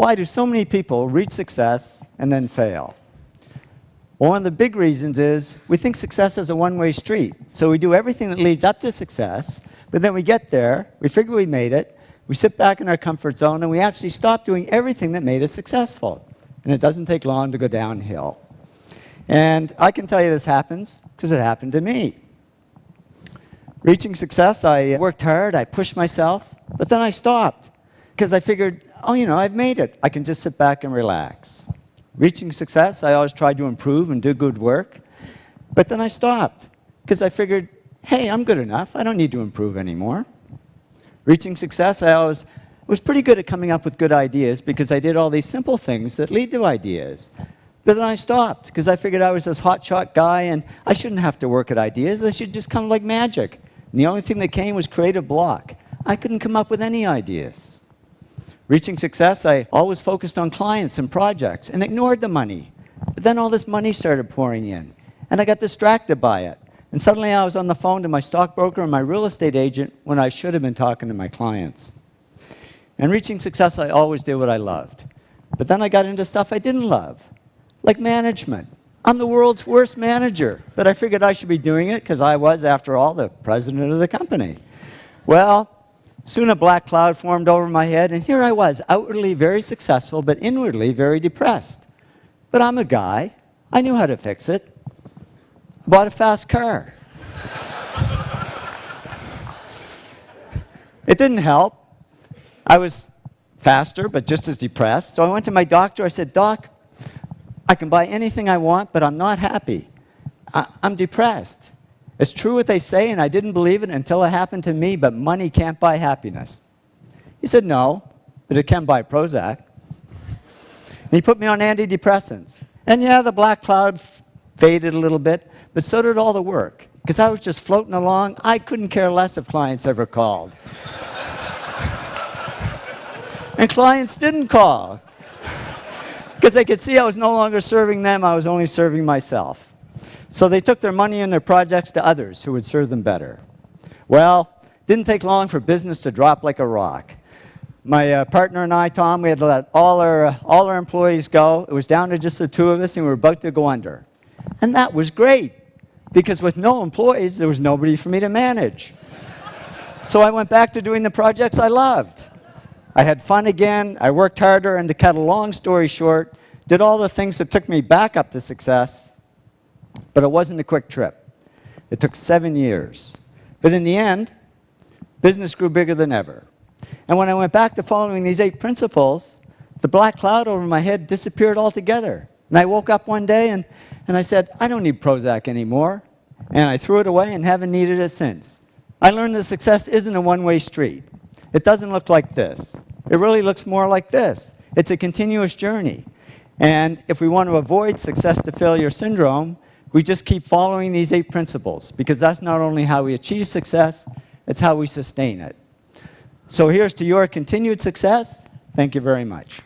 why do so many people reach success and then fail? Well, one of the big reasons is we think success is a one-way street. So we do everything that leads up to success, but then we get there, we figure we made it, we sit back in our comfort zone, and we actually stop doing everything that made us successful. And it doesn't take long to go downhill. And I can tell you this happens because it happened to me. Reaching success, I worked hard, I pushed myself, but then I stopped because I figured, oh, you know, I've made it. I can just sit back and relax. Reaching success, I always tried to improve and do good work, but then I stopped because I figured, hey, I'm good enough. I don't need to improve anymore. Reaching success, I was pretty good at coming up with good ideas because I did all these simple things that lead to ideas. But then I stopped because I figured I was this hotshot guy and I shouldn't have to work at ideas. They should just come like magic. And the only thing that came was creative block. I couldn't come up with any ideas. Reaching success, I always focused on clients and projects and ignored the money. But then all this money started pouring in, and I got distracted by it. And suddenly I was on the phone to my stockbroker and my real estate agent when I should have been talking to my clients. And reaching success, I always did what I loved. But then I got into stuff I didn't love, like management. I'm the world's worst manager, but I figured I should be doing it because I was, after all, the president of the company. Well, soon a black cloud formed over my head, and here I was, outwardly very successful, but inwardly very depressed. But I'm a guy. I knew how to fix it. I bought a fast car. It didn't help. I was faster, but just as depressed. So I went to my doctor. I said, Doc, I can buy anything I want, but I'm not happy. I'm depressed. It's true what they say, and I didn't believe it until it happened to me, but money can't buy happiness. He said, no, but it can buy Prozac. And he put me on antidepressants. And yeah, the black cloud faded a little bit, but so did all the work, because I was just floating along. I couldn't care less if clients ever called. And clients didn't call, because they could see I was no longer serving them, I was only serving myself. So they took their money and their projects to others who would serve them better. Well, it didn't take long for business to drop like a rock. My partner and I, Tom, we had to let all our employees go. It was down to just the two of us, and we were about to go under. And that was great, because with no employees, there was nobody for me to manage. So I went back to doing the projects I loved. I had fun again, I worked harder, and to cut a long story short, did all the things that took me back up to success, but it wasn't a quick trip. It took 7 years. But in the end, business grew bigger than ever. And when I went back to following these 8 principles, the black cloud over my head disappeared altogether. And I woke up one day and I said, I don't need Prozac anymore. And I threw it away and haven't needed it since. I learned that success isn't a one-way street. It doesn't look like this. It really looks more like this. It's a continuous journey. And if we want to avoid success to failure syndrome, we just keep following these 8 principles, because that's not only how we achieve success, it's how we sustain it. So here's to your continued success. Thank you very much.